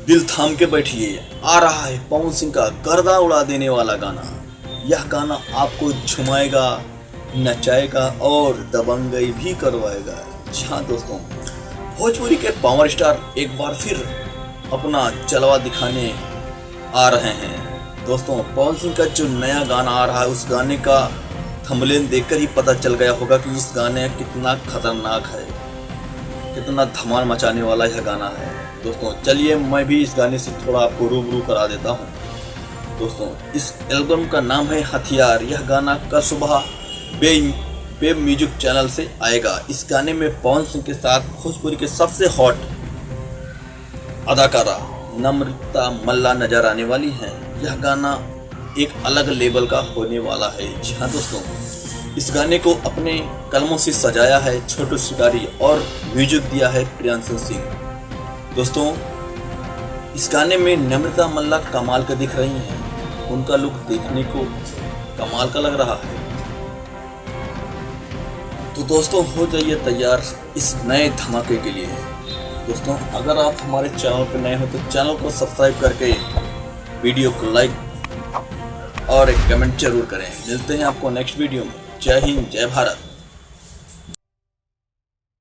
दिल थाम के बैठिए, आ रहा है पवन सिंह का गर्दा उड़ा देने वाला गाना। यह गाना आपको झुमाएगा, नचाएगा और दबंगई भी करवाएगा। जी हाँ दोस्तों, भोजपुरी के पावर स्टार एक बार फिर अपना जलवा दिखाने आ रहे हैं। दोस्तों, पवन सिंह का जो नया गाना आ रहा है, उस गाने का थंबनेल देखकर ही पता चल गया होगा कि इस गाने कितना खतरनाक है, कितना धमाल मचाने वाला यह गाना है। दोस्तों चलिए मैं भी इस गाने से थोड़ा आपको रूबरू करा देता हूँ। दोस्तों, इस एल्बम का नाम है हथियार। यह गाना कल सुबह वेब म्यूजिक चैनल से आएगा। इस गाने में पवन सिंह के साथ भोजपुरी के सबसे हॉट अदाकारा नम्रता मल्ला नजर आने वाली हैं। यह गाना एक अलग लेवल का होने वाला है। जी हाँ दोस्तों, इस गाने को अपने कलमों से सजाया है छोटू शिकारी और म्यूजिक दिया है प्रियांशु सिंह। दोस्तों, इस गाने में नम्रता मल्ला कमाल का दिख रही हैं। उनका लुक देखने को कमाल का लग रहा है। तो दोस्तों हो जाइए तैयार इस नए धमाके के लिए। दोस्तों, अगर आप हमारे चैनल पर नए हो तो चैनल को सब्सक्राइब करके वीडियो को लाइक और एक कमेंट जरूर करें। मिलते हैं आपको नेक्स्ट वीडियो में। जय हिंद, जय भारत।